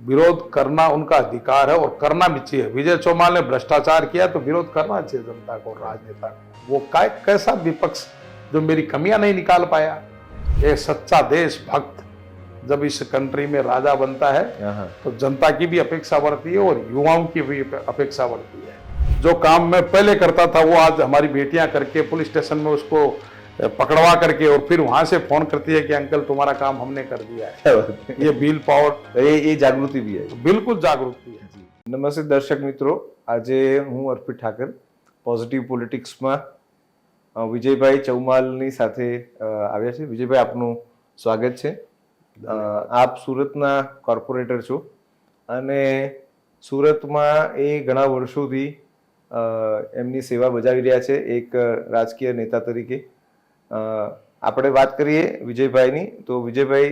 विरोध करना उनका अधिकार है और करना भी चाहिए। विजय चौमाल ने भ्रष्टाचार किया तो विरोध करना चाहिए जनता को, राजनेता को। वो कैसा विपक्ष जो मेरी कमियां नहीं निकाल पाया। एक सच्चा देशभक्त जब इस कंट्री में राजा बनता है तो जनता की भी अपेक्षा बढ़ती है और युवाओं की भी अपेक्षा बढ़ती है। जो काम मैं पहले करता था वो आज हमारी बेटियां करके पुलिस स्टेशन में उसको पकड़वा करके और फिर वहां से फोन करती है कि अंकल तुम्हारा काम हमने कर दिया है। ये व्हील पावर, ये जागृति भी है, बिल्कुल जागृति है। नमस्ते दर्शक मित्रों, આજે હું અર્પિત ઠાકર પોઝિટિવ પોલિટિક્સમાં વિજયભાઈ ચૌમાલની સાથે આવ્યા છે। વિજયભાઈ, આપનું સ્વાગત છે। આપ સુરતના કોર્પોરેટર છો અને સુરતમાં એ ઘણા વર્ષોથી એમની સેવા બજાવી રહ્યા છે એક રાજકીય નેતા તરીકે। આપણે વાત કરીએ વિજયભાઈની, તો વિજયભાઈ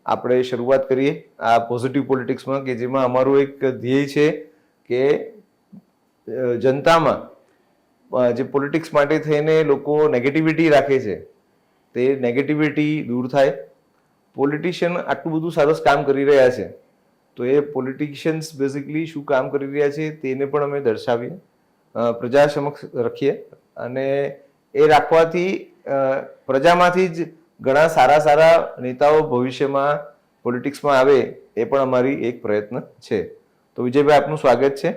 આપણે શરૂઆત કરીએ આ પોઝિટિવ પોલિટિક્સમાં કે જેમાં અમારું એક ધ્યેય છે કે જનતામાં જે પોલિટિક્સ માટે થઈને લોકો નેગેટિવિટી રાખે છે તે નેગેટિવિટી દૂર થાય। પોલિટિશિયન આટલું બધું સરસ કામ કરી રહ્યા છે તો એ પોલિટિશિયન્સ બેઝિકલી શું કામ કરી રહ્યા છે તેને પણ અમે દર્શાવીએ, પ્રજા સમક્ષ રખીએ અને એ રાખવાથી પ્રજામાંથી જ ઘણા સારા સારા નેતાઓ ભવિષ્યમાં પોલિટિક્સમાં આવે એ પણ અમારી એક પ્રયત્ન છે। તો વિજયભાઈ, આપનું સ્વાગત છે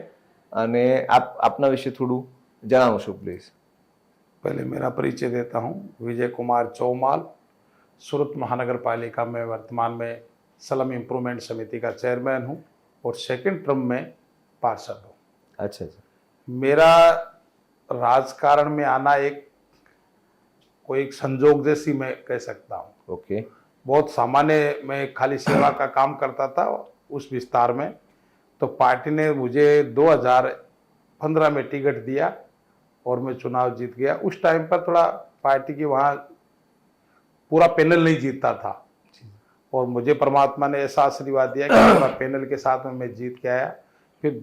અને આપના વિશે થોડું જણાવશો પ્લીઝ। पहले मेरा परिचय देता हूँ। विजय कुमार चौमाल, सूरत महानगर पालिका में वर्तमान में स्लम इम्प्रूवमेंट समिति का चेयरमैन हूँ और सेकंड टर्म में पार्षद हूँ। अच्छा अच्छा। मेरा राजकारण में आना कोई एक संजोग जैसी मैं कह सकता हूँ। ओके। बहुत सामान्य, मैं खाली सेवा का काम करता था उस विस्तार में, तो पार्टी ने मुझे 2015 में टिकट दिया और मैं चुनाव जीत गया। उस टाइम पर थोड़ा पार्टी की वहाँ पूरा पैनल नहीं जीतता था और मुझे परमात्मा ने ऐसा आशीर्वाद दिया कि पूरा पैनल के साथ में मैं जीत के आया। फिर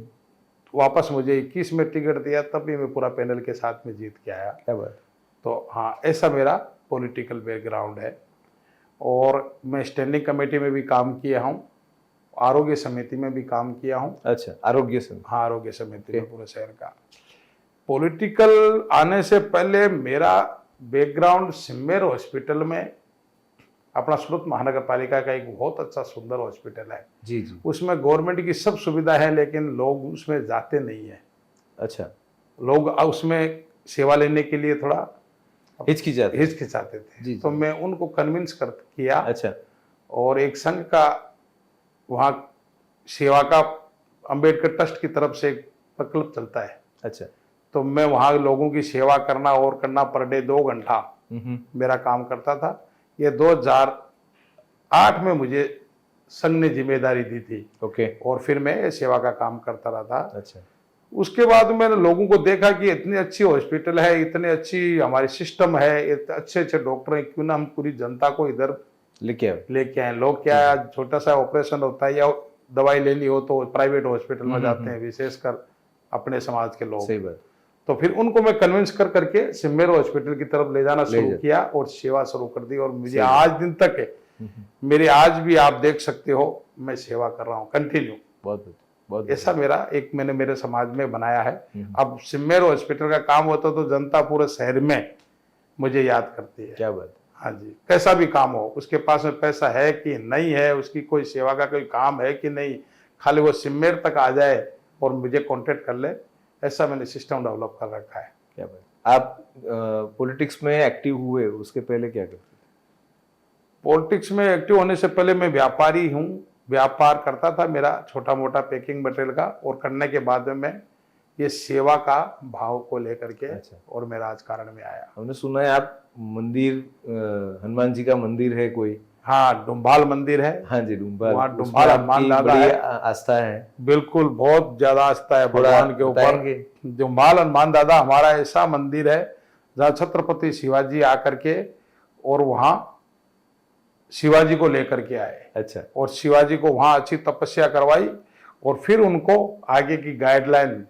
वापस मुझे 21 में टिकट दिया, तब भी मैं पूरा पैनल के साथ में जीत के आया। क्या बात। तो हाँ, ऐसा मेरा पॉलिटिकल बैकग्राउंड है। और मैं स्टैंडिंग कमेटी में भी काम किया हूँ, आरोग्य समिति में भी काम किया हूँ। अच्छा, आरोग्य समिति। हाँ, आरोग्य समिति में पूरे शहर का। पॉलिटिकल आने से पहले मेरा बैकग्राउंड सिम्मेर हॉस्पिटल में, अपना सूरत महानगर पालिका का एक बहुत अच्छा सुंदर हॉस्पिटल है जी जी। उसमें गवर्नमेंट की सब सुविधा है लेकिन लोग उसमें जाते नहीं है। अच्छा। लोग उसमें सेवा लेने के लिए थोड़ा हिचकिचाते थे जी, तो मैं उनको कन्विंस किया। अच्छा। और एक संघ का वहाँ सेवा का अंबेडकर ट्रस्ट की तरफ से एक प्रकल्प चलता है। अच्छा। तो मैं वहाँ लोगों की सेवा करना और करना पर डे 2 घंटा मेरा काम करता था। ये 2008 में मुझे संघ ने जिम्मेदारी दी थी। ओके। और फिर मैं सेवा का काम करता रहा था। अच्छा। उसके बाद मैंने लोगों को देखा कि इतनी अच्छी हॉस्पिटल है, इतनी अच्छी हमारी सिस्टम है, इतने अच्छे अच्छे डॉक्टर हैं, क्यों ना हम पूरी जनता को इधर लेके आए। लोग क्या, छोटा सा ऑपरेशन होता है या दवाई लेनी हो तो प्राइवेट हॉस्पिटल में जाते हैं, विशेषकर अपने समाज के लोग। सही बात। तो फिर उनको मैं कन्विंस करके सिम्मेर हॉस्पिटल की तरफ ले जाना शुरू किया और सेवा शुरू कर दी। और मुझे आज दिन तक है, मेरे आज भी आप देख सकते हो मैं सेवा कर रहा हूँ कंटिन्यू। बहुत ऐसा मेरा एक मैंने मेरे समाज में बनाया है। अब सिम्मेर हॉस्पिटल का काम होता तो जनता पूरे शहर में मुझे याद करती है। क्या बात। हाँ जी, कैसा भी काम हो, उसके पास में पैसा है कि नहीं है, उसकी कोई सेवा का कोई काम है कि नहीं, खाली वो सिम्मेर तक आ जाए और मुझे कांटेक्ट कर ले, ऐसा मैंने सिस्टम डेवलप कर रखा है। क्या बात। आप पॉलिटिक्स में एक्टिव हुए, उसके पहले क्या करते थे? पॉलिटिक्स में एक्टिव होने से पहले मैं व्यापारी हूँ, व्यापार करता था मेरा छोटा मोटा पैकिंग मटेरियल का। और करने के बाद में मैं ये सेवा का भाव को लेकर के और मैं राजकारण में आया। हमने सुना है आप मंदिर, हनुमान जी का मंदिर है कोई? हाँ, डुम्भाल मंदिर है। हाँ जी, डुम्भाल। वहाँ डुम्भाल हनुमान दादा है। आस्था है। बिल्कुल, बहुत ज्यादा आस्था है भगवान के ऊपर। डुम्भाल हनुमान दादा हमारा ऐसा मंदिर है जहाँ छत्रपति शिवाजी आकर के और वहाँ शिवाजी को लेकर के आए। अच्छा। और शिवाजी को वहाँ अच्छी तपस्या करवाई और फिर उनको आगे की गाइडलाइन,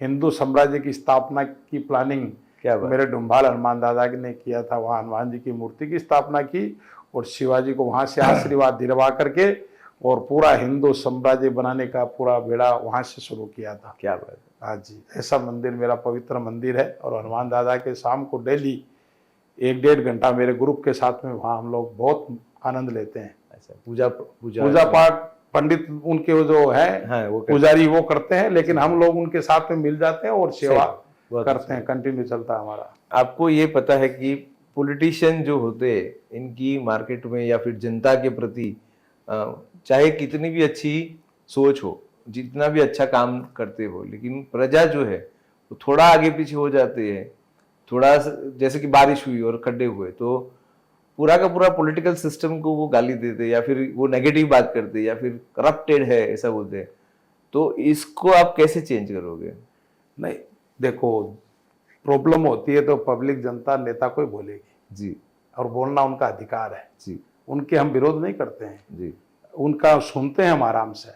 हिंदू साम्राज्य की स्थापना की प्लानिंग मेरे डुम्भाल हनुमान दादा ने किया था। वहाँ हनुमान जी की मूर्ति की स्थापना की और शिवाजी को वहाँ से आशीर्वाद दिलवा करके और पूरा हिंदू साम्राज्य बनाने का पूरा बेड़ा वहां से शुरू किया था। क्या बात है। हाँ जी, ऐसा मंदिर मेरा पवित्र मंदिर है। और हनुमान दादा के शाम को डेली 1-1.5 घंटा मेरे ग्रुप के साथ में वहाँ हम लोग बहुत आनंद लेते हैं। अच्छा, पूजा पूजा पाठ पंडित उनके वो जो है हाँ, वो पुजारी वो करते हैं, लेकिन हम लोग उनके साथ में मिल जाते हैं और सेवा बहुत करते हैं। कंटिन्यू चलता है हमारा। आपको ये पता है कि पॉलिटिशियन जो होते हैं इनकी मार्केट में या फिर जनता के प्रति चाहे कितनी भी अच्छी सोच हो, जितना भी अच्छा काम करते हो, लेकिन प्रजा जो है वो थोड़ा आगे पीछे हो जाते हैं। थोड़ा जैसे कि बारिश हुई और खड्डे हुए तो पूरा का पूरा पॉलिटिकल सिस्टम को वो गाली देते या फिर वो नेगेटिव बात करते या फिर करप्टेड है ऐसा बोलते हैं। तो इसको आप कैसे चेंज करोगे? नहीं, देखो, प्रॉब्लम होती है तो पब्लिक जनता नेता को ही बोलेगी जी, और बोलना उनका अधिकार है जी, उनके हम विरोध नहीं करते हैं जी। उनका सुनते हैं हम आराम से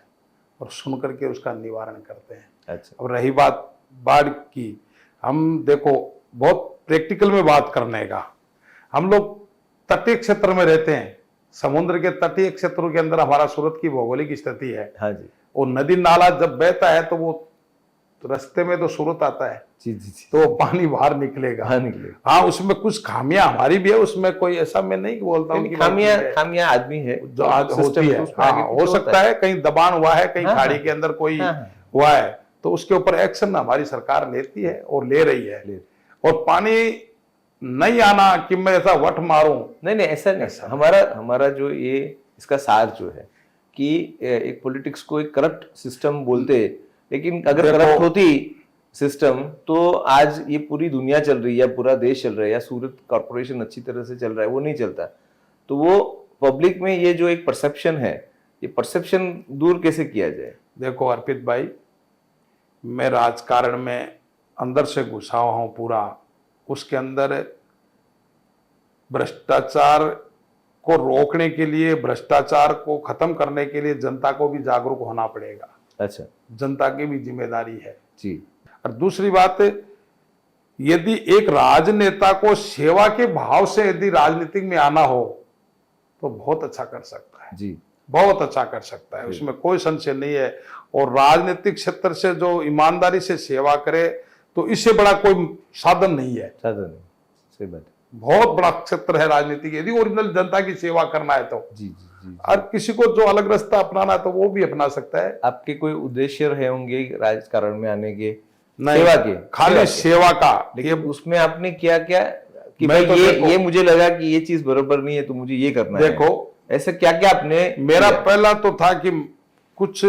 और सुन करके उसका निवारण करते हैं। अच्छा, अब रही बात बाढ़ की, हम देखो बहुत प्रैक्टिकल में बात करने का, हम लोग तटीय क्षेत्र में रहते हैं। समुद्र के तटीय क्षेत्रों के अंदर हमारा सूरत की भौगोलिक स्थिति है। हाँ जी, और नदी नाला जब बहता है तो वो रास्ते में तो सूरत आता है, जी, जी, जी। तो पानी बाहर निकलेगा। हाँ, निकले। हाँ, उसमें कुछ खामियां हमारी भी है, उसमें कोई ऐसा मैं नहीं बोलता हूँ कि खामियां आदमी है जो आज होती है। उसमें आगे हाँ, पीछे हो सकता है कहीं दबान हुआ है, कहीं हाँ, खाड़ी हाँ। के अंदर कोई हाँ, हाँ। हुआ है, तो उसके ऊपर एक्शन हमारी सरकार लेती है और ले रही है। और पानी नहीं आना कि मैं ऐसा वट मारूं, नहीं, ऐसा नहीं। हमारा जो ये इसका सार जो है कि एक पॉलिटिक्स को एक करप्ट सिस्टम बोलते, लेकिन अगर करप्ट होती सिस्टम तो आज ये पूरी दुनिया चल रही है या पूरा देश चल रहा है या सूरत कॉर्पोरेशन अच्छी तरह से चल रहा है, वो नहीं चलता। तो वो पब्लिक में ये जो एक परसेप्शन है, ये परसेप्शन दूर कैसे किया जाए? देखो अर्पित भाई, मैं राजकारण में अंदर से घुसा हुआ हूं पूरा। उसके अंदर भ्रष्टाचार को रोकने के लिए, भ्रष्टाचार को खत्म करने के लिए जनता को भी जागरूक होना पड़ेगा। अच्छा, जनता की भी जिम्मेदारी है जी। और दूसरी बात, यदि एक राजनेता को सेवा के भाव से यदि राजनीति में आना हो तो बहुत अच्छा कर सकता है जी, बहुत अच्छा कर सकता है, उसमें कोई संशय नहीं है। और राजनीतिक क्षेत्र से जो ईमानदारी से सेवा करे तो इससे बड़ा कोई साधन नहीं है। सही बात। बहुत बड़ा क्षेत्र है राजनीति के, यदि ओरिजिनल जनता की सेवा करना है तो। जी, जी, जी। और किसी को जो अलग रास्ता अपनाना है तो वो भी अपना सकता है। आपके कोई उद्देश्य रहे होंगे राजकारण में आने के? नहीं, सेवा के, खाली सेवा का। लेकिन उसमें आपने क्या क्या कि मैं भाई तो ये मुझे लगा कि ये चीज बराबर नहीं है तो मुझे ये करना है। देखो, ऐसे क्या क्या आपने? मेरा पहला तो था कि कुछ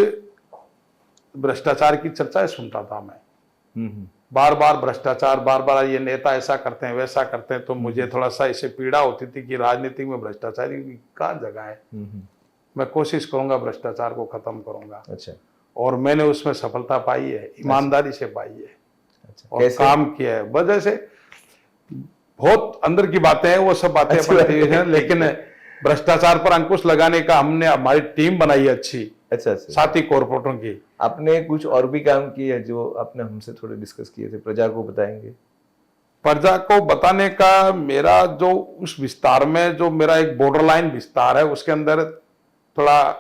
भ्रष्टाचार की चर्चाएं सुनता था मैं, बार बार भ्रष्टाचार, बार बार ये नेता ऐसा करते हैं वैसा करते हैं, तो मुझे थोड़ा सा इससे पीड़ा होती थी कि राजनीति में भ्रष्टाचार की कहाँ जगह है। मैं कोशिश करूंगा, भ्रष्टाचार को खत्म करूंगा। अच्छा, और मैंने उसमें सफलता पाई है, ईमानदारी से पाई है। अच्छा, और काम किया है। वजह से बहुत अंदर की बातें हैं, वो सब बातें बनती हैं, लेकिन भ्रष्टाचार पर अंकुश लगाने का हमने हमारी टीम बनाई है अच्छी। अच्छा, साथी कॉर्पोरेटरों की। आपने कुछ और भी काम किए हैं जो आपने हमसे थोड़े डिस्कस किए थे, प्रजा को बताएंगे? प्रजा को बताने का मेरा जो उस विस्तार में, जो मेरा एक बॉर्डर लाइन विस्तार है, उसके अंदर थोड़ा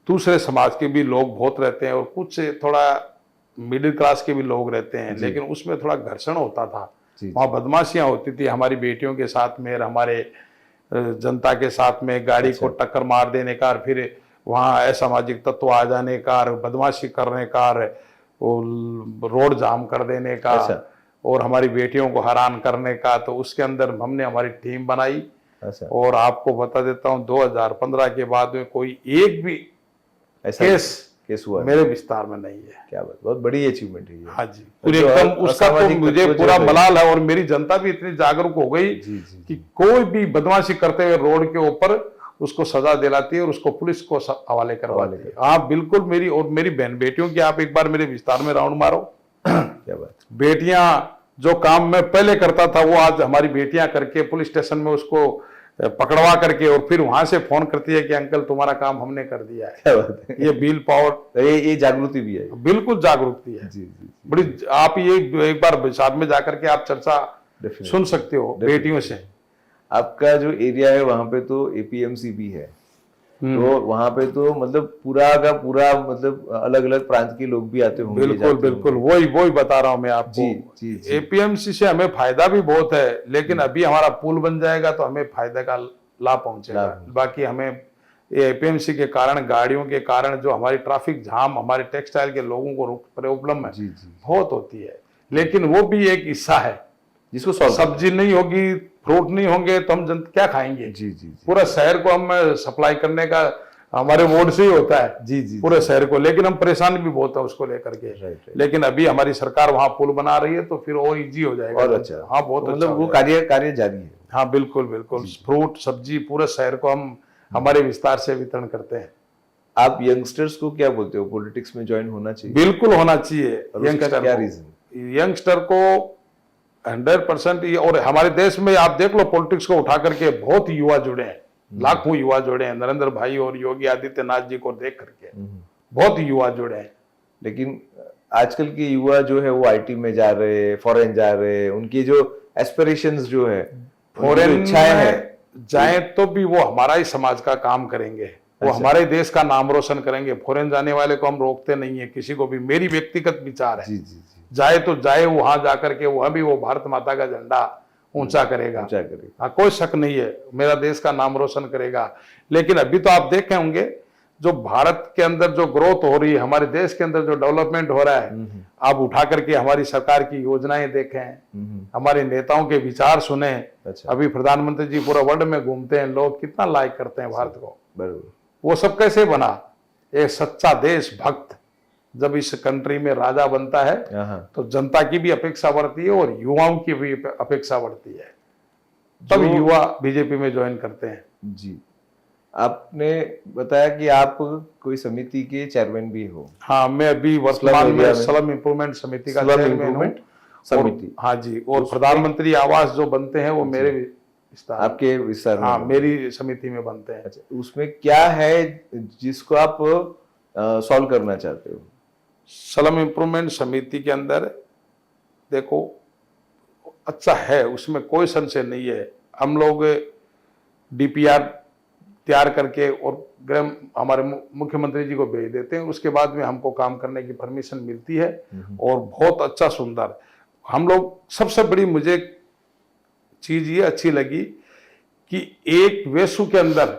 दूसरे समाज के भी लोग बहुत रहते हैं और कुछ थोड़ा मिडिल क्लास के भी लोग रहते हैं, लेकिन उसमें थोड़ा घर्षण होता था। वहाँ बदमाशियां होती थी हमारी बेटियों के साथ में, हमारे जनता के साथ में, गाड़ी को टक्कर मार देने का, और फिर वहाँ असामाजिक तत्व आ जाने का, बदमाशी करने का, रोड जाम कर देने का, और हमारी बेटियों को हैरान करने का। तो उसके अंदर हमने हमारी टीम बनाई। और आपको बता देता हूँ, 2015 के बाद में कोई एक भी केस हुआ मेरे विस्तार में नहीं है। क्या बात, बहुत बड़ी अचीवमेंट है ये। हाँ जी, पूरे एकदम उसका तो मुझे पूरा मलाल है। और मेरी जनता भी इतनी जागरूक हो गई कि कोई भी बदमाशी करते हुए रोड के ऊपर उसको सजा दिलाती है और उसको पुलिस को हवाले करवाती है। आप बिल्कुल मेरी और मेरी बहन बेटियों की आप एक बार मेरे विस्तार में राउंड मारो। क्या बात, बेटियां जो काम मैं पहले करता था वो आज हमारी बेटियां करके पुलिस स्टेशन में उसको पकड़वा करके और फिर वहां से फोन करती है कि अंकल तुम्हारा काम हमने कर दिया है। क्या बात है। ये बिल पावर, ये जागृति भी है, बिल्कुल जागरूकती है। जी, बड़ी। आप ये एक बार विस्तार में जाकर के आप चर्चा सुन सकते हो बेटियों से। आपका जो एरिया है वहां पे तो एपीएमसी भी है? तो वहां पे तो मतलब पूरा का पूरा मतलब अलग अलग प्रांत के लोग भी आते होंगे, बिल्कुल जाते बिल्कुल, होंगे। वही बता रहा हूं मैं आपको। जी जी जी। एपीएमसी से हमें फायदा भी बहुत है, लेकिन अभी हमारा पुल बन जाएगा तो हमें फायदे का लाभ पहुंचेगा। लाभ। बाकी हमें ये एपीएमसी के कारण, गाड़ियों के कारण जो हमारी ट्रैफिक जाम, हमारे टेक्सटाइल के लोगों को प्रॉब्लम है जी जी। बहुत होती है, लेकिन वो भी एक हिस्सा है। जिसको सॉल्व सब्जी नहीं होगी, फ्रूट नहीं होंगे तो हम क्या खाएंगे? जी जी जी। पूरा शहर को हम सप्लाई करने का हमारे वार्ड से ही होता है जी जी पूरे शहर को, लेकिन हम परेशान भी बहुत है उसको लेकर के। राइट। लेकिन अभी हमारी सरकार वहां पुल बना रही है तो फिर और इजी हो जाएगा। और अच्छा, हाँ बहुत तो अच्छा मतलब हो वो जाएगा। कार्य जारी है। हाँ बिल्कुल बिल्कुल, फ्रूट सब्जी पूरे शहर को हम हमारे विस्तार से वितरण करते हैं। आप यंगस्टर्स को क्या बोलते हो, पॉलिटिक्स में ज्वाइन होना चाहिए? बिल्कुल होना चाहिए। और उसका क्या रीजन? यंगस्टर को 100%, और हमारे देश में आप देख लो पॉलिटिक्स को उठा करके बहुत युवा जुड़े हैं, लाखों युवा जुड़े हैं नरेंद्र भाई और योगी आदित्यनाथ जी को देख करके बहुत युवा जुड़े हैं। लेकिन आजकल के युवा जो है वो आईटी में जा रहे हैं, फॉरेन जा रहे हैं, उनकी जो एस्पिरेशंस जो है, फॉरेन इच्छाएं हैं, जाए तो भी वो हमारा ही समाज का काम करेंगे, वो हमारे देश का नाम रोशन करेंगे। फॉरेन जाने वाले को हम रोकते नहीं है किसी को भी, मेरी व्यक्तिगत विचार है। जी जी जी। जाए तो जाए, वहां जाकर के वह भी वो भारत माता का झंडा ऊंचा करेगा, ऊंचा करेगा। हाँ कोई शक नहीं है, मेरा देश का नाम रोशन करेगा। लेकिन अभी तो आप देखे होंगे जो भारत के अंदर जो ग्रोथ हो रही है, हमारे देश के अंदर जो डेवलपमेंट हो रहा है, आप उठा करके हमारी सरकार की योजनाएं देखें, हमारे नेताओं के विचार सुने। अच्छा। अभी प्रधानमंत्री जी पूरा वर्ल्ड में घूमते हैं, लोग कितना लाइक करते हैं भारत को। बराबर। वो सब कैसे बना? एक सच्चा देशभक्त जब इस कंट्री में राजा बनता है तो जनता की भी अपेक्षा बढ़ती है और युवाओं की भी अपेक्षा बढ़ती है, तब युवा बीजेपी में ज्वाइन करते हैं। जी। आपने बताया कि आप कोई समिति के चेयरमैन भी हो। हाँ, मैं अभी वर्तमान में स्लम इम्प्रूवमेंट समिति का चेयरमैन हूँ। समिति। हाँ जी, और प्रधानमंत्री आवास जो बनते हैं वो मेरे विस्तार, आपके विस्तार में? हाँ मेरी समिति में बनते हैं। अच्छा, उसमें क्या है जिसको आप सॉल्व करना चाहते हो? स्लम इम्प्रूवमेंट समिति के अंदर देखो अच्छा है, उसमें कोई संशय नहीं है। हम लोग डीपीआर तैयार करके और हमारे मुख्यमंत्री जी को भेज देते हैं, उसके बाद में हमको काम करने की परमिशन मिलती है और बहुत अच्छा सुंदर। हम लोग सबसे बड़ी मुझे चीज ये अच्छी लगी कि एक वेसु के अंदर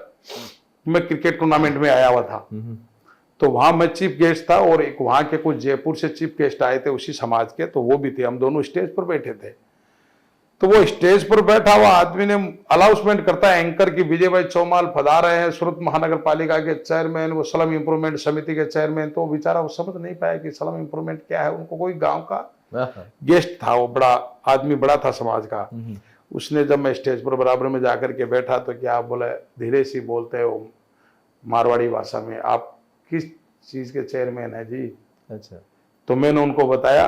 मैं क्रिकेट टूर्नामेंट में आया हुआ था, तो वहां मैं चीफ गेस्ट था और एक वहां के कुछ जयपुर से चीफ गेस्ट आए थे उसी समाज के, तो वो भी थे। हम दोनों स्टेज पर बैठे थे, तो वो स्टेज पर बैठा हुआ आदमी ने अनाउंसमेंट करता है एंकर की विजय भाई चौमाल पधार रहे हैं, सूरत महानगर पालिका के चेयरमैन, वो स्लम इम्प्रूवमेंट समिति के चेयरमैन। तो बेचारा वो समझ नहीं पाया कि स्लम इम्प्रूवमेंट क्या है, उनको कोई गांव का गेस्ट था, वो बड़ा आदमी बड़ा था समाज का। उसने जब मैं स्टेज पर बराबर में जाकर के बैठा तो क्या बोले, धीरे सी बोलते हो मारवाड़ी भाषा में, आप किस चीज के चेयरमैन है जी? अच्छा। तो मैंने उनको बताया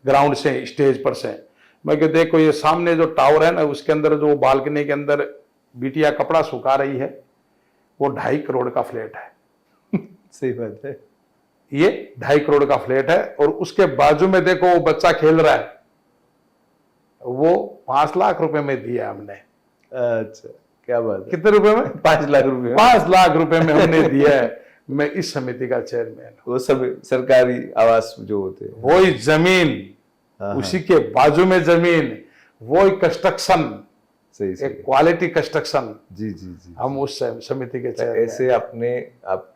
ग्राउंड से, स्टेज पर से, मैं कि देखो ये सामने जो टावर है ना, उसके अंदर जो बालकनी के अंदर बिटिया कपड़ा सुखा रही है, वो 2.5 करोड़ का फ्लैट है। सही बात है, ये 2.5 करोड़ का फ्लैट है। और उसके बाजू में देखो वो बच्चा खेल रहा है, वो 5 लाख रुपए में दिया हमने। अच्छा, क्या बात है। कितने रुपए में? 5 लाख रुपए। 5 लाख रुपए में हमने दिया है। मैं इस समिति का चेयरमैन। वो सब सरकारी आवास जो होते हैं, वही जमीन, उसी के बाजू में जमीन, वो कंस्ट्रक्शन, सही सही, एक क्वालिटी कंस्ट्रक्शन। जी जी जी। हम उस समिति के चेयरमैन। ऐसे आप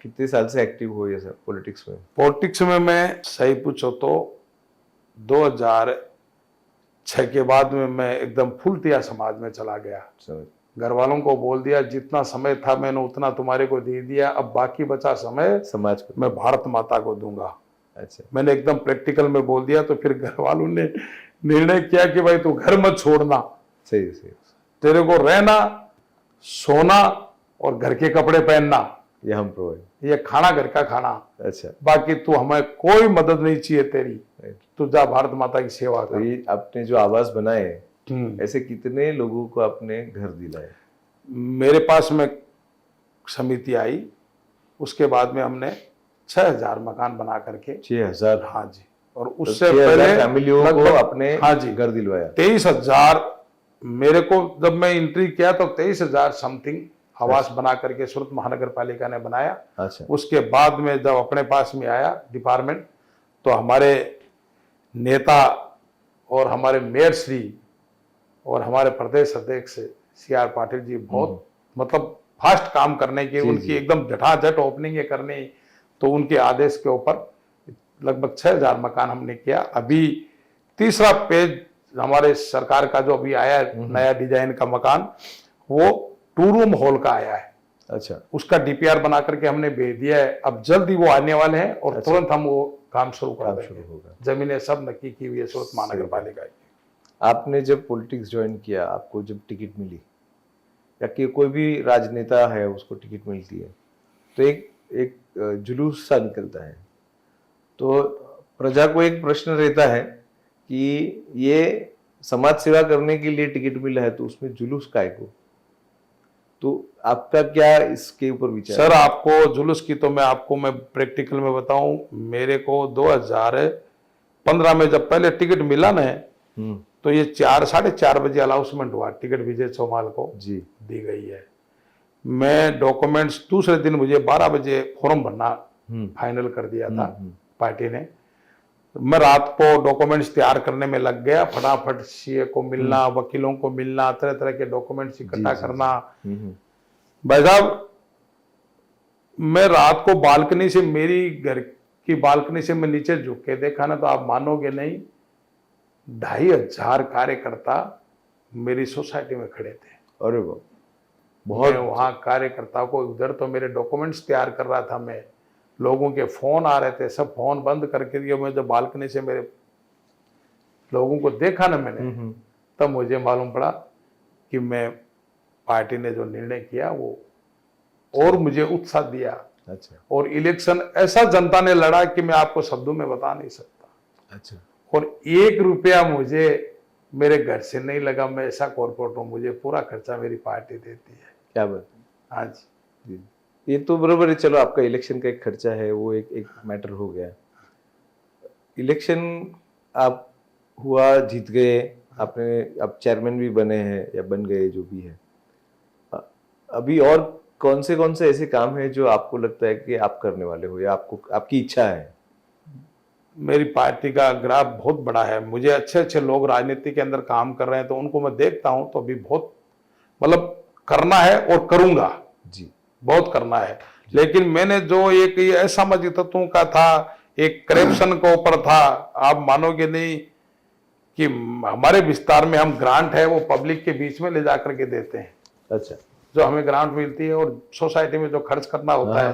कितने साल से एक्टिव हो ये सब पॉलिटिक्स में? पॉलिटिक्स में मैं सही पूछो तो 2006 के बाद में मैं एकदम फुल तिया समाज में चला गया। घर वालों को बोल दिया जितना समय था मैंने उतना तुम्हारे को दे दिया, अब बाकी बचा समय समाज को मैं भारत माता को दूंगा। अच्छा, मैंने एकदम प्रैक्टिकल में बोल दिया। तो फिर घर वालों ने निर्णय किया कि भाई तू घर मत छोड़ना, सही सही, तेरे को रहना, सोना और घर के कपड़े पहनना ये हम प्रोवाइड, ये खाना घर का खाना। अच्छा, बाकी तू हमें कोई मदद नहीं चाहिए तेरी, तू जा भारत माता की सेवा कर। तो ये आपने जो आवास बनाए, ऐसे कितने लोगों को आपने घर दिलाए? मेरे पास में समिति आई, उसके बाद में हमने 6000 मकान बना करके 6000, हाँ जी, और उससे पहले फैमिलियों को आपने हाँ जी घर दिलवाया। 23,000 मेरे को जब मैं एंट्री किया तो 23,000 समथिंग आवास बना करके सूरत महानगर पालिका ने बनाया। अच्छा। उसके बाद में जब अपने पास में आया डिपार्टमेंट, तो हमारे नेता और हमारे मेयर श्री और हमारे प्रदेश अध्यक्ष CR पाटिल जी बहुत मतलब फास्ट काम करने की, उनकी एकदम झटाझट ओपनिंग करनी, तो उनके आदेश के ऊपर लगभग 6000 मकान हमने किया। अभी तीसरा पेज हमारे सरकार का जो अभी आया है नया डिजाइन का मकान, वो 2 रूम हॉल का आया है। अच्छा। उसका DPR बना करके हमने भेज दिया है, अब जल्द ही वो आने वाले हैं और तुरंत हम वो काम शुरू कर देंगे। जमीनें सब नक्की की हुई है सूरत महानगर पालिका की। आपने जब पॉलिटिक्स ज्वाइन किया, आपको जब टिकट मिली या कि कोई भी राजनेता है उसको टिकट मिलती है, तो एक जुलूस सा निकलता है, तो प्रजा को एक प्रश्न रहता है कि ये समाज सेवा करने के लिए टिकट मिला है, तो उसमें जुलूस काहे को? तो आपका क्या इसके ऊपर विचार? सर आपको जुलूस की तो मैं प्रैक्टिकल में बताऊं, मेरे को 2015 में जब पहले टिकट मिला ना, तो ये 4-4:30 बजे अनाउंसमेंट हुआ, टिकट विजय चौमाल को जी दी गई है। मैं डॉक्यूमेंट्स दूसरे दिन मुझे 12 बजे फॉर्म भरना फाइनल कर दिया था पार्टी ने। मैं रात को डॉक्यूमेंट्स तैयार करने में लग गया, फटाफट CA को मिलना, वकीलों को मिलना, तरह तरह के डॉक्यूमेंट्स इकट्ठा करना। भाई साहब, मैं रात को बालकनी से, मेरी घर की बालकनी से मैं नीचे झुक के देखा ना, तो आप मानोगे नहीं, 2500 कार्यकर्ता मेरी सोसाइटी में खड़े थे। अरे वाह, बहुत। मैं वहां कार्यकर्ताओं को, उधर तो मेरे डॉक्यूमेंट्स तैयार कर रहा था मैं, लोगों के फोन आ रहे थे, सब फोन बंद करके दिए। मैं जब बालकनी से मेरे लोगों को देखा ना मैंने, तब मुझे मालूम पड़ा कि मैं पार्टी ने जो निर्णय किया वो और मुझे उत्साह दिया। अच्छा। और इलेक्शन ऐसा जनता ने लड़ा कि मैं आपको शब्दों में बता नहीं सकता। अच्छा। और 1 रुपया मुझे मेरे घर से नहीं लगा। मैं ऐसा कॉर्पोरेट हूँ, मुझे पूरा खर्चा मेरी पार्टी देती है। क्या बात? हाँ जी, ये तो बराबर है। चलो, आपका इलेक्शन का एक खर्चा है, वो एक मैटर हो गया। इलेक्शन आप हुआ, जीत गए, आपने अब चेयरमैन भी बने हैं या बन गए, जो भी है। अभी और कौन से ऐसे काम हैं जो आपको लगता है कि आप करने वाले हो या आपकी इच्छा है? मेरी पार्टी का ग्राफ बहुत बड़ा है। मुझे अच्छे अच्छे लोग राजनीति के अंदर काम कर रहे हैं, तो उनको मैं देखता हूं, तो अभी बहुत मतलब करना है और करूंगा जी, बहुत करना है। लेकिन मैंने जो एक ये असामाजिक तत्वों का था, एक करप्शन के ऊपर था, आप मानोगे नहीं कि हमारे विस्तार में हम ग्रांट है वो पब्लिक के बीच में ले जाकर के देते हैं। अच्छा। जो हमें ग्रांट मिलती है और सोसाइटी में जो खर्च करना होता है,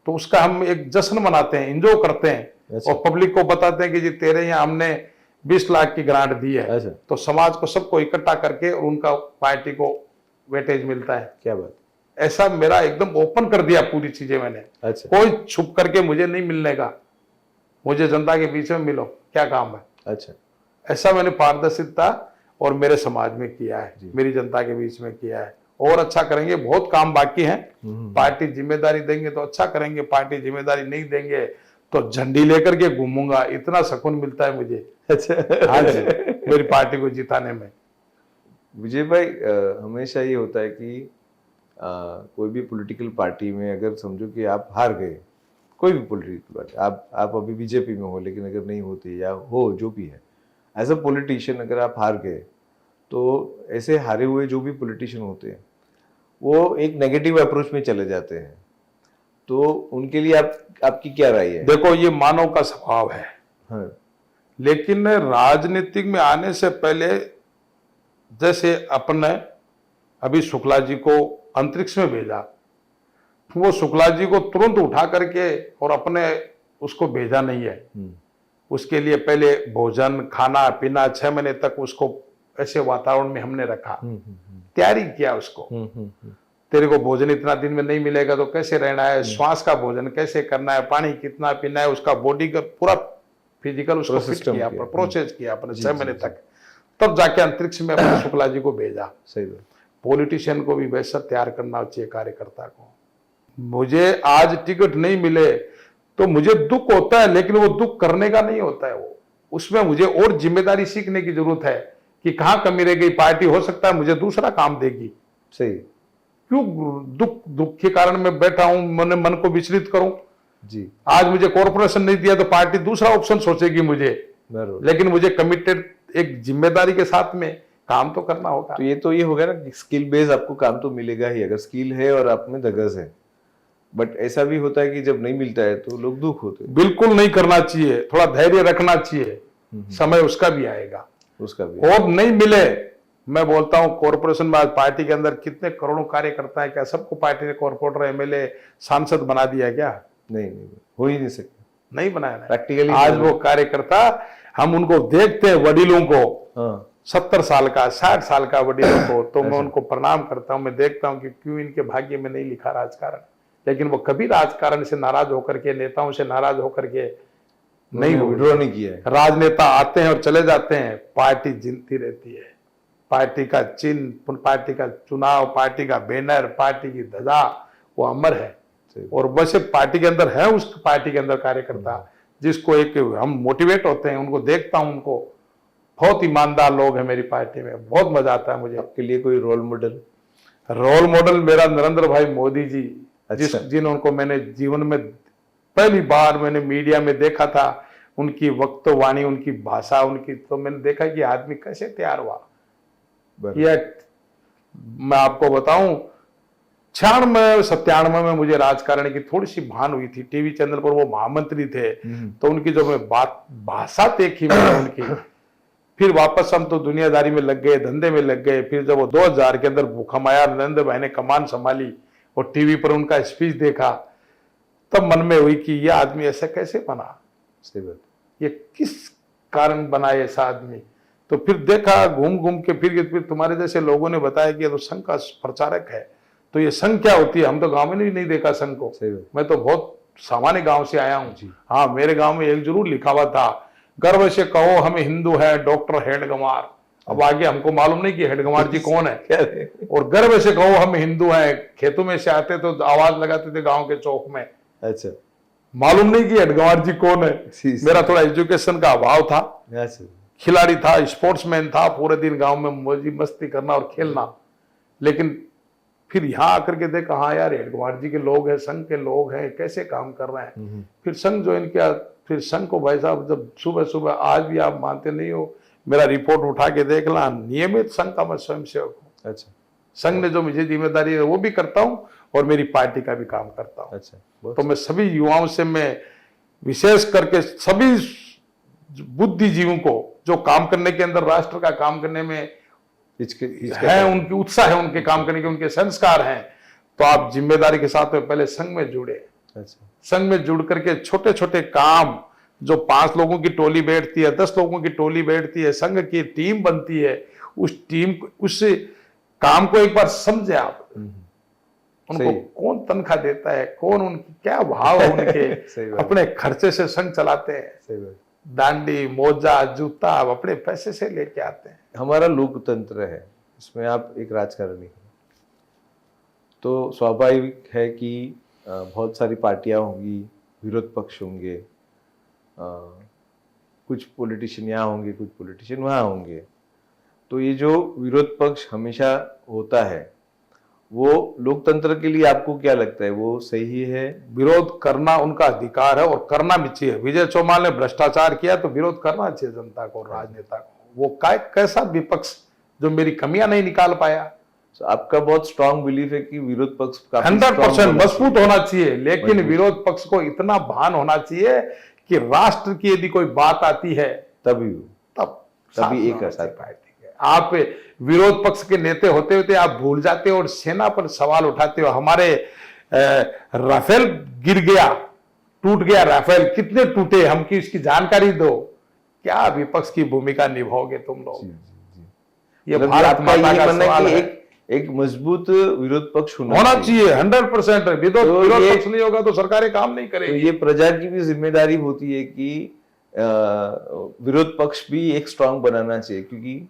तो उसका हम एक जश्न मनाते हैं, एंजॉय करते हैं और पब्लिक को बताते हैं कि जी तेरे यहाँ हमने 20 लाख की ग्रांट दी है। तो समाज को सबको इकट्ठा करके और उनका पार्टी को वेटेज मिलता है। क्या बात? ऐसा मेरा एकदम ओपन कर दिया पूरी चीजें मैंने। अच्छा। कोई छुप करके मुझे नहीं मिलने का, मुझे जनता के बीच में मिलो, क्या काम है। अच्छा। ऐसा मैंने पारदर्शिता और मेरे समाज में किया है, मेरी जनता के बीच में किया है। और अच्छा करेंगे, बहुत काम बाकी है। पार्टी जिम्मेदारी देंगे तो अच्छा करेंगे, पार्टी जिम्मेदारी नहीं देंगे तो झंडी लेकर के घूमूंगा। इतना सुकून मिलता है मुझे। अच्छा। हाँ जी, मेरी पार्टी को जिताने में। विजय भाई, हमेशा ये होता है कि कोई भी पॉलिटिकल पार्टी में अगर समझो कि आप हार गए, कोई भी पॉलिटिकल पार्टी, आप अभी बीजेपी में हो, लेकिन अगर नहीं होती या हो जो भी है, एज अ पॉलिटिशियन अगर आप हार गए, तो ऐसे हारे हुए जो भी पॉलिटिशियन होते हैं वो एक नेगेटिव अप्रोच में चले जाते हैं। तो उनके लिए आपकी क्या राय है? देखो, ये मानव का स्वभाव है। हाँ। लेकिन राजनीतिक में आने से पहले, जैसे अपन ने अभी शुक्ला जी को अंतरिक्ष में भेजा, वो शुक्ला जी को तुरंत उठा करके और अपने उसको भेजा नहीं है। उसके लिए पहले भोजन, खाना पीना 6 महीने तक उसको ऐसे वातावरण में हमने रखा, तैयारी किया उसको। तेरे को भोजन इतना दिन में नहीं मिलेगा तो कैसे रहना है, श्वास का भोजन कैसे करना है, पानी कितना पीना है, उसका बॉडी का पूरा फिजिकल उसको फिट किया, प्रोसेस किया अपने 6 महीने तक, तब जाके अंतरिक्ष में अपने शुक्ला जी को भेजा। सही। पॉलिटिशियन को भी वैसा तैयार करना चाहिए, कार्यकर्ता को। मुझे आज टिकट नहीं मिले तो मुझे दुख होता है, लेकिन वो दुख करने का नहीं होता है, वो उसमें मुझे और जिम्मेदारी सीखने की जरूरत है कि कहाँ कमी रह गई। पार्टी हो सकता है मुझे दूसरा काम देगी। सही। क्यों दुख के कारण मैं बैठा हूं, मैंने मन को विचलित करूं? जी आज मुझे कॉर्पोरेशन नहीं दिया तो पार्टी दूसरा ऑप्शन सोचेगी मुझे, बराबर। लेकिन मुझे कमिटेड एक जिम्मेदारी के साथ में काम तो करना होगा। तो ये हो गया ना, स्किल बेस आपको काम तो मिलेगा ही अगर स्किल है और आप में धगस है। बट ऐसा भी होता है कि जब नहीं मिलता है तो लोग दुख होते हैं। बिल्कुल नहीं करना चाहिए, थोड़ा धैर्य रखना चाहिए, समय उसका भी आएगा। उसका भी और नहीं मिले, मैं बोलता हूं कॉर्पोरेशन में आज पार्टी के अंदर कितने करोड़ों कार्यकर्ता है, क्या सबको पार्टी ने कॉर्पोरेटर, एमएलए, सांसद बना दिया क्या? नहीं हो ही नहीं सकता, नहीं बनाया ना। प्रैक्टिकली आज वो कार्यकर्ता, हम उनको देखते हैं वडीलों को, 70 साल का 60 साल का वडीलों को, तो मैं उनको प्रणाम करता हूं, मैं देखता हूं कि क्यों इनके भाग्य में नहीं लिखा राजकारण। लेकिन वो कभी राजकारण से नाराज होकर के, नेताओं से नाराज होकर के नहीं विड्रॉ नहीं किया है। राजनेता आते हैं और चले जाते हैं, पार्टी जीतती रहती है। पार्टी का चिन्ह, पार्टी का चुनाव, पार्टी का बैनर, पार्टी की ध्वजा, वो अमर है। और वैसे पार्टी के अंदर है, उस पार्टी के अंदर कार्यकर्ता जिसको एक हम मोटिवेट होते हैं, उनको देखता हूं, उनको बहुत ईमानदार लोग हैं मेरी पार्टी में, बहुत मजा आता है मुझे। आपके लिए कोई रोल मॉडल? रोल मॉडल मेरा नरेंद्र भाई मोदी जी, अच्छा। जिनको मैंने जीवन में पहली बार मैंने मीडिया में देखा था, उनकी वक्तवाणी, उनकी भाषा, उनकी, तो मैंने देखा कि आदमी कैसे तैयार हुआ। ये मैं आपको बताऊं, 96-97 में मुझे राजकारण की थोड़ी सी भान हुई थी। टीवी चैनल पर वो महामंत्री थे, तो उनकी जो मैं बात भाषा देखी मैंने उनकी, फिर वापस हम तो दुनियादारी में लग गए, धंधे में लग गए। फिर जब वो 2000 के अंदर भूकंप आया, नरेंद्र भाई ने कमान संभाली और टीवी पर उनका स्पीच देखा, तब मन में हुई कि यह आदमी ऐसा कैसे बना, सही बात, ये किस कारण बना ऐसा आदमी। तो फिर देखा घूम घूम के, फिर तुम्हारे जैसे लोगों ने बताया कि ये तो संघ का प्रचारक है, तो ये संघ क्या होती है, हम तो गांव में नहीं देखा संघ को। मैं तो बहुत सामान्य गांव से आया हूं। हाँ, मेरे गांव में एक जरूर लिखा हुआ था, गर्व से कहो हम हिंदू है, डॉक्टर हेडगंवार। अब आगे हमको मालूम नहीं कि हेडगंवार जी कौन है, और गर्व से कहो हम हिंदू हैं। खेतों में से आते तो आवाज लगाते थे गांव के चौक में। अच्छा, मालूम नहीं कि हेडगंवार जी कौन है। मेरा थोड़ा एजुकेशन का अभाव था, खिलाड़ी था, स्पोर्ट्समैन था, पूरे दिन गांव में मौजी मस्ती करना और खेलना। लेकिन फिर यहाँ आकर के देखा, हाँ यार हेडगंवार जी के लोग हैं, संघ के लोग हैं, कैसे काम कर रहे हैं। फिर संघ ज्वाइन किया। फिर संघ को भाई साहब जब सुबह सुबह, आज भी आप मानते नहीं हो, मेरा रिपोर्ट उठा के देखना, नियमित संघ का मैं स्वयं सेवक हूँ। अच्छा, संघ ने जो मुझे जिम्मेदारी है वो भी करता हूँ और मेरी पार्टी का भी काम करता हूँ। अच्छा, तो मैं सभी युवाओं से, मैं विशेष करके सभी बुद्धिजीवियों को जो काम करने के अंदर, राष्ट्र का काम करने में है, उनकी उत्साह है, उनके काम करने के उनके संस्कार हैं, तो आप जिम्मेदारी के साथ में पहले संघ में जुड़े। अच्छा, संघ में जुड़ करके छोटे छोटे काम, जो 5 लोगों की टोली बैठती है, 10 लोगों की टोली बैठती है, संघ की टीम बनती है, उस टीम, उस काम को एक बार समझे आप। उनको कौन तनख्वाह देता है, कौन, उनकी क्या भाव है उनके अपने खर्चे से संघ चलाते हैं। दांडी, मोजा, जूता आप अपने पैसे से लेके आते हैं। हमारा लोकतंत्र है, इसमें आप एक राजकारणी हैं, तो स्वाभाविक है कि बहुत सारी पार्टियां होंगी, विरोध पक्ष होंगे, कुछ पॉलिटिशियन यहाँ होंगे, कुछ पॉलिटिशियन वहाँ होंगे। तो ये जो विरोध पक्ष हमेशा होता है, वो लोकतंत्र के लिए आपको क्या लगता है, वो सही है? विरोध करना उनका अधिकार है और करना भी चाहिए। विजय चौमाल ने भ्रष्टाचार किया तो विरोध करना चाहिए जनता को, राजनेता को। वो कैसा विपक्ष जो मेरी कमियां नहीं निकाल पाया। तो आपका बहुत स्ट्रांग बिलीफ है कि विरोध पक्ष 100% मजबूत होना चाहिए, लेकिन विरोध पक्ष को इतना भान होना चाहिए कि राष्ट्र की यदि कोई बात आती है तभी एक साथ। आप विरोध पक्ष के नेता होते होते आप भूल जाते हो और सेना पर सवाल उठाते हो। हमारे राफेल गिर गया, टूट गया राफेल, कितने टूटे, हमकी इसकी जानकारी दो। क्या विपक्ष की भूमिका निभाओगे तुम लोग? ये भारत माता का सवाल है। एक मजबूत विरोध पक्ष होना चाहिए 100%। विरोध पक्ष नहीं होगा तो सरकारें काम नहीं करेगी। तो ये प्रजा की भी जिम्मेदारी होती है कि विरोध पक्ष भी एक स्ट्रांग बनाना चाहिए, क्योंकि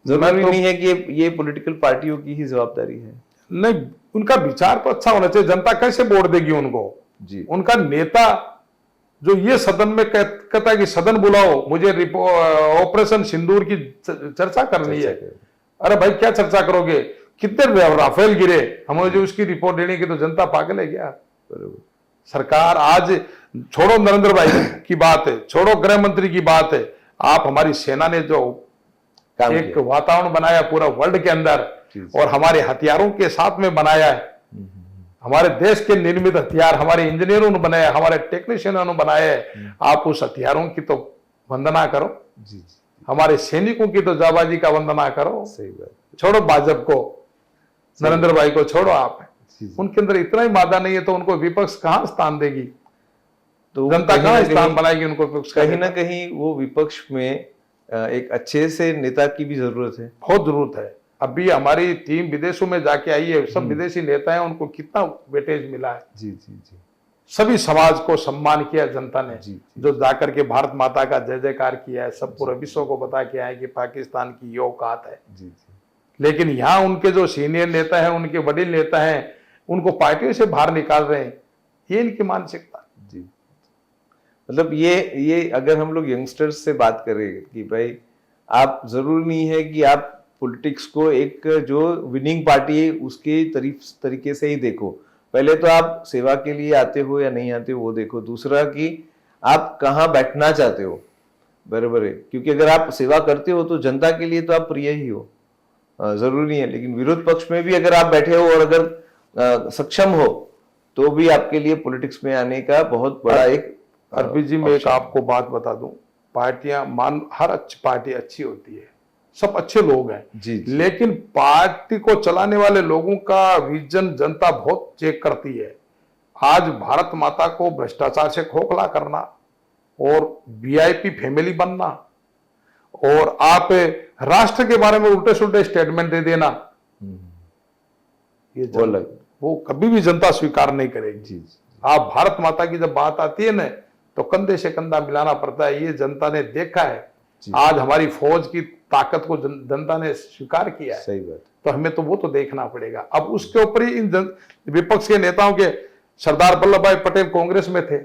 जरूरी नहीं है कि ये पॉलिटिकल पार्टियों की ही जवाबदारी है। नहीं, उनका विचार तो अच्छा होना चाहिए। जनता कैसे वोट देगी उनको जी? उनका नेता जो ये सदन में कहता है कि सदन बुलाओ, मुझे ऑपरेशन सिंदूर की चर्चा करनी है। अरे भाई क्या चर्चा करोगे? कितने राफेल गिरे, हमें जो उसकी रिपोर्ट देने की, तो जनता पागल है क्या? बरोबर. सरकार आज, छोड़ो नरेंद्र भाई की बात है, छोड़ो गृह मंत्री की बात है, आप हमारी सेना ने जो काम एक किया. वातावरण बनाया पूरा वर्ल्ड के अंदर, जी. और हमारे हथियारों के साथ में बनाया है, हमारे देश के निर्मित हथियार हमारे इंजीनियरों ने बनाए, हमारे टेक्नीशियनों ने बनाए हैं, आप उस हथियारों की तो वंदना करो, जी. जी. हमारे सैनिकों की तो जाबाजी का वंदना करो. सही बात. छोड़ो भाजपा को, नरेंद्र भाई को छोड़ो आप, जी. जी. उनके अंदर इतना ही मादा नहीं है, तो उनको विपक्ष कहां स्थान देगी? तो जनता कहीं कहां ना स्थान कहीं- बनाएगी उनको विपक्ष का? कहीं ना कहीं वो विपक्ष में एक अच्छे से नेता की भी जरूरत है. बहुत जरूरत है. अभी हमारी टीम विदेशों में जाके आई है, सब विदेशी नेता हैं, उनको कितना वेटेज मिला है. जी. जी. जी. सभी समाज को सम्मान किया जनता ने, जी. जो जाकर के भारत माता का जय जयकार किया है, सब पूरे विश्व को बता के आए कि पाकिस्तान की ये औकात है. जी. जी. लेकिन यहाँ उनके जो सीनियर नेता हैं, उनके वडील नेता हैं, उनको पार्टियों से बाहर निकाल रहे हैं. ये इनकी मानसिकता. जी. मतलब ये अगर हम लोग यंगस्टर्स से बात करें कि भाई आप जरूरी नहीं है कि आप पॉलिटिक्स को एक जो विनिंग पार्टी है उसके तरीके से ही देखो. पहले तो आप सेवा के लिए आते हो या नहीं आते हो वो देखो. दूसरा कि आप कहाँ बैठना चाहते हो. बराबर है, क्योंकि अगर आप सेवा करते हो तो जनता के लिए तो आप प्रिय ही हो. जरूरी नहीं है, लेकिन विरोध पक्ष में भी अगर आप बैठे हो और अगर सक्षम हो तो भी आपके लिए पॉलिटिक्स में आने का बहुत बड़ा एक अर्पित जी, मैं एक आपको बात बता दूं, पार्टियां हर अच्छी पार्टी अच्छी होती है, सब अच्छे लोग हैं. जी. जी. लेकिन पार्टी को चलाने वाले लोगों का विजन जनता बहुत चेक करती है. आज भारत माता को भ्रष्टाचार से खोखला करना और वीआईपी फैमिली बनना, और आप राष्ट्र के बारे में उल्टे सुल्टे स्टेटमेंट दे देना, ये वो कभी भी जनता स्वीकार नहीं करेगी. जी. आप भारत माता की जब बात आती है ना, तो कंधे से कंधा मिलाना पड़ता है. ये जनता ने देखा है. आज हमारी फौज की ताकत को जनता ने स्वीकार किया है. सही बात. तो हमें तो वो तो देखना पड़ेगा. अब उसके ऊपर ही इन विपक्ष के नेताओं के, सरदार वल्लभ भाई पटेल कांग्रेस में थे,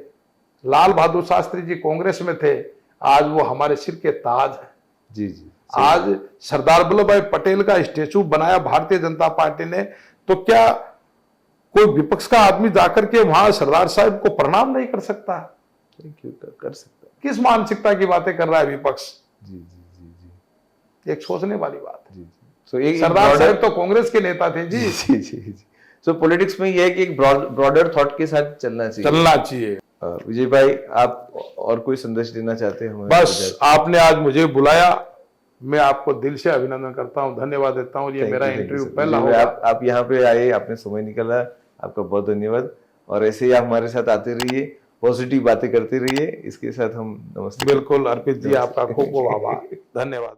लाल बहादुर शास्त्री जी कांग्रेस में थे, आज वो हमारे सिर के ताज है. जी. जी. आज सरदार वल्लभ भाई पटेल का स्टेचू बनाया भारतीय जनता पार्टी ने, तो क्या कोई विपक्ष का आदमी जाकर के वहां सरदार साहब को प्रणाम नहीं कर सकता? क्यों कर सकता है? किस मानसिकता की बातें कर रहा है विपक्ष? जी. जी. जी. जी. एक सोचने वाली बात है. जी. सो एक सरदार साहब तो कांग्रेस के नेता थे. जी. जी. जी. जी. सो पॉलिटिक्स में ये है कि एक ब्रॉडर थॉट के साथ चलना चाहिए. विजय भाई, आप और कोई संदेश देना चाहते हैं? बस आपने आज मुझे बुलाया, मैं आपको दिल से अभिनंदन करता हूं, धन्यवाद देता हूं. ये मेरा इंटरव्यू पहला होगा. आप यहाँ पे आए, आपने समय निकाला, आपका बहुत धन्यवाद. और ऐसे ही आप हमारे साथ आते रहिए, पॉजिटिव बातें करते रहिए. इसके साथ हम नमस्ते. बिल्कुल अर्पित जी, आपका खूब खूब आभार. धन्यवाद.